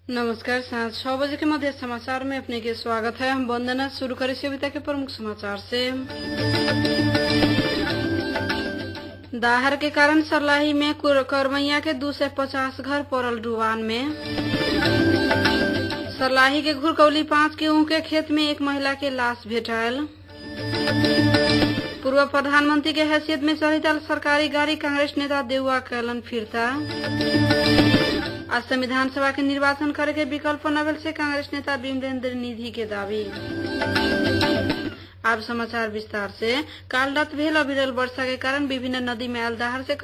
नमस्कार। सांझ 6 बजे के मध्य समाचार में अपने के स्वागत है। हम वंदना शुरू करें सविता के प्रमुख समाचार से। दाहर के कारण सरलाही में करमैया के 250 घर पड़ल डुबान में। सरलाही के घुरकौली 5 के ऊँ के खेत में एक महिला के लाश भेटायल। पूर्व प्रधानमंत्री के हैसियत में चढ़ी सरकारी गाड़ी कांग्रेस नेता देउवा कैलन फिरता। आज संविधान सभा के निर्वाचन करे के विकल्प न भेल से कांग्रेस नेता विमलेन्द्र निधि के दावी। अब समाचार विस्तार से। काल रात भेल अविरल वर्षा के कारण विभिन्न नदी में आयल दाहर से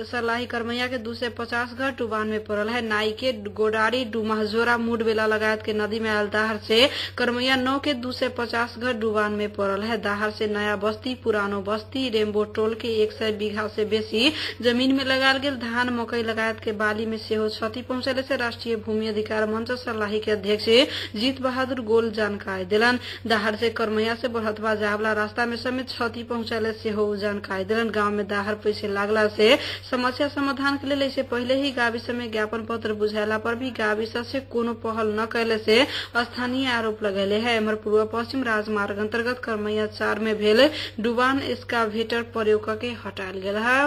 सरलाही करमैया के 250 घर डुबान में पड़ल है। नाई के गोडारी डुमहजोरा मुडबेला लगायत के नदी में आयल दाहर से करमैया 9 के 250 घर डुबान में पड़ल है। दाहर से नया बस्ती, पुरानो बस्ती, रेम्बो टोल के 100 बीघा से बेसी जमीन में लगाल गेल धान मकई लगायत के बाली में सेहो क्षति पहुंचले से राष्ट्रीय भूमि अधिकार मंच सरलाही के अध्यक्ष जीत बहादुर गोल जानकारी दिलन। दाहर से करमैया से अथवा जावला रास्ता में समेत क्षति पहुंचले से हो जानकारी दिलन। गांव में दाहर पैसे लागला से समस्या समाधान के लिए इससे पहले ही गाविस में ज्ञापन पत्र बुझाला पर भी गाविस से कोनो पहल न कैले से स्थानीय आरोप लगेले है। एमर पूर्व पश्चिम राजमार्ग अंतर्गत करमैया 4 में भेल डुबान एक्सकावेटर प्रयोग करके हटायल गेल है।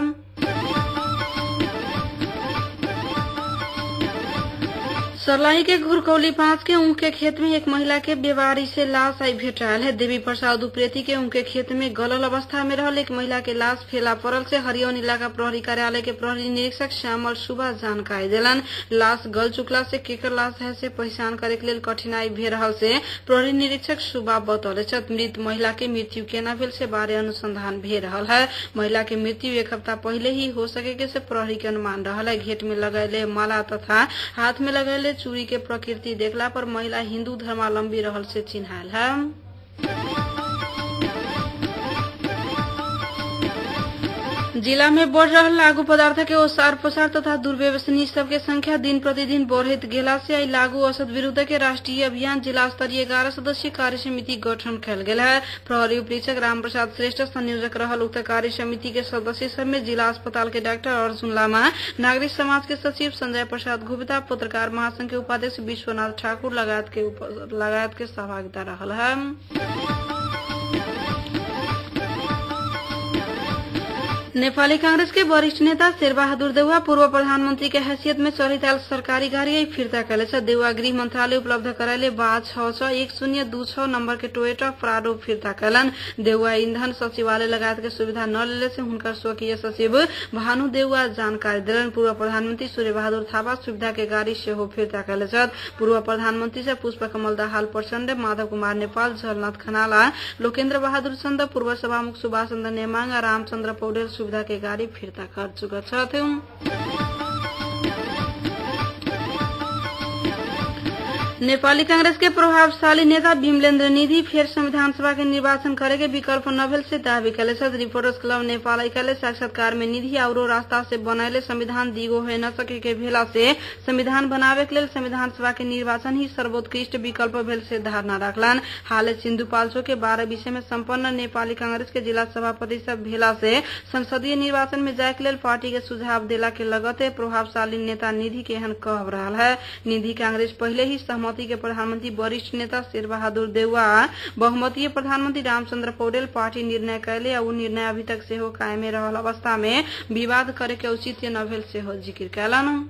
सरलाही के घुरकौली 5 के ऊँ के खेत में एक महिला के बेवारी से लाश आई भेटायल है। देवी प्रसाद उप्रेती के उनके खेत में गलल अवस्था में रहल एक महिला के लाश फेला पड़ल से हरियौन इलाका प्रहरी कार्यालय के प्रहरी निरीक्षक श्यामल सुबह जानकारी दिलन। लाश गल चुकला से केकर लाश है से पहचान करे के लिए कठिनाई भे रहल से प्रहरी निरीक्षक सुबह बतौले। मृत महिला के मृत्यु केना भेल से बारे अनुसंधान भे रहल है। महिला के मृत्यु 1 हफ्ता पहले ही हो सके से प्रहरी के अनुमान रहल है। घेट में लगैले माला तथा हाथ में लगैले चूड़ी के प्रकृति देखला पर महिला हिंदू धर्मावलंबी रहल से चिन्हायल है। जिला में बढ़ रहा लागू पदार्थ के ओसार पसार तथा दुर्व्यसनी सब के संख्या दिन प्रतिदिन बढ़त गेला से लागू औषध विरुद्ध के राष्ट्रीय अभियान जिला स्तरीय 11 सदस्यीय कार्य समिति गठन कल गेल है। प्रहरी उपरीक्षक राम प्रसाद श्रेष्ठ संयोजक रहल उक्त कार्य समिति के सदस्य सब में जिला अस्पताल के डॉक्टर अर्जुन लामा, नागरिक समाज के सचिव संजय प्रसाद गुप्ता, पत्रकार महासंघ के उपाध्यक्ष विश्वनाथ ठाकुर लगायत के सहभागिता रहल है। नेपाली कांग्रेस के वरिष्ठ नेता शेरबहादुर देउवा पूर्व प्रधानमंत्री के हैसियत में चढ़ी सरकारी गाड़ी फिर्ता कैले छ। देउवा गृह मंत्रालय उपलब्ध कराइले 661026 नंबर के टोयोटा प्राडो फिर्ता कैलन। देउवा ईंधन सचिवालय लगायत के सुविधा न लेले से हुनकर स्वकीय सचिव भानु देउवा जानकारी दिलन। पूर्व प्रधानमंत्री सूर्य बहादुर थापा सुविधा के गाड़ी सेहो फिर्ता कैले छ। पूर्व प्रधानमंत्री से पुष्प कमल दाहाल प्रचण्ड, माधव कुमार नेपाल, झलनाथ खनाला, लोकेन्द्र बहादुर चन्द, पूर्व सभामुख सुभाष चन्द्र नेमाङ, रामचन्द्र पौडेल सुविधा के गाड़ी फिर्ता कर चुका थे। नेपाली कांग्रेस के प्रभावशाली नेता विमलेन्द्र निधि फिर संविधान सभा के निर्वाचन करे के विकल्प न भेल से दावी कैले छ। रिपोर्टर्स क्लब नेपाल इकाले साक्षात्कार में निधि औरो रास्ता से बनाइले संविधान दिगो हो न सके के भेला से संविधान बनावे के लिए संविधान सभा के निर्वाचन ही सर्वोत्कृष्ट विकल्प भेल से धारणा रखलन। हाल सिन्धुपाल्चोक के 12 विषय में संपन्न नेपाली कांग्रेस के जिला सभापति सब भेला से संसदीय निर्वाचन में जाए के लिए पार्टी के सुझाव देला के लगते प्रभावशाली नेता निधि के एहन कह रहा है। निधि कांग्रेस पहले ही सहमति के प्रधानमंत्री वरिष्ठ नेता शेरबहादुर देउवा, बहुमतीय प्रधानमंत्री रामचंद्र पौडेल पार्टी निर्णय कैले और निर्णय अभी तक से हो कायमे रहल अवस्था में विवाद करे के औचित्य न भेल से हो जिक्र कैलन।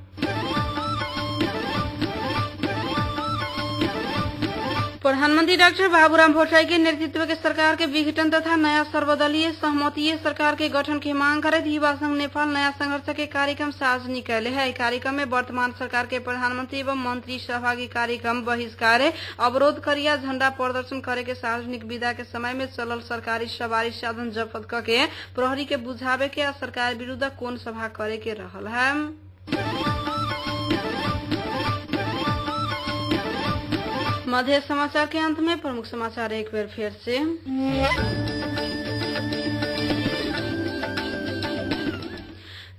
प्रधानमंत्री डॉक्टर बाबूराम भट्टराई के नेतृत्व के सरकार के विघटन तथा नया सर्वदलीय सहमतीय सरकार के गठन की मांग करे युवा संघ नेपाल नया संघर्ष के कार्यक्रम सार्वजनिक कैले है। कार्यक्रम में वर्तमान सरकार के प्रधानमंत्री एवं मंत्री सहभागी कार्यक्रम बहिष्कार, अवरोध करिया, झंडा प्रदर्शन करे के सार्वजनिक विदा के समय में चलल सरकारी सवारी साधन जब्त करके प्रहरी के बुझावे के आ सरकार विरुद्ध कौन सभा करे के रहल है। मध्य समाचार के अंत में प्रमुख समाचार एक बार फिर से।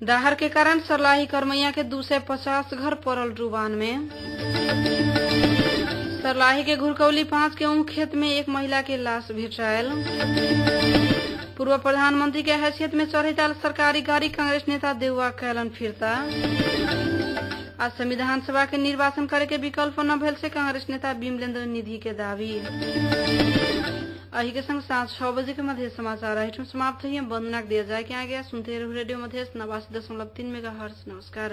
दाहर के कारण सर्लाही करमैया के 250 घर पड़ल डुबान में। सर्लाही के घुरकौली 5 के ऊख खेत में एक महिला के लाश भेटायल। पूर्व प्रधानमंत्री के हैसियत में चढ़ैताल सरकारी गाड़ी कांग्रेस नेता देउवा कैलन फिरता। आज संविधान सभा के निर्वाचन करे के विकल्प न भेल से कांग्रेस नेता विमलेन्द्र निधि के दावी। अही के संग सांझ 6 बजे के मध्य समाचार आइटम समाप्त हुई। वंदना दिया जाए कि आगे सुनते रहो रेडियो मध्य 89.3 मेगाहर्ट्ज। नमस्कार।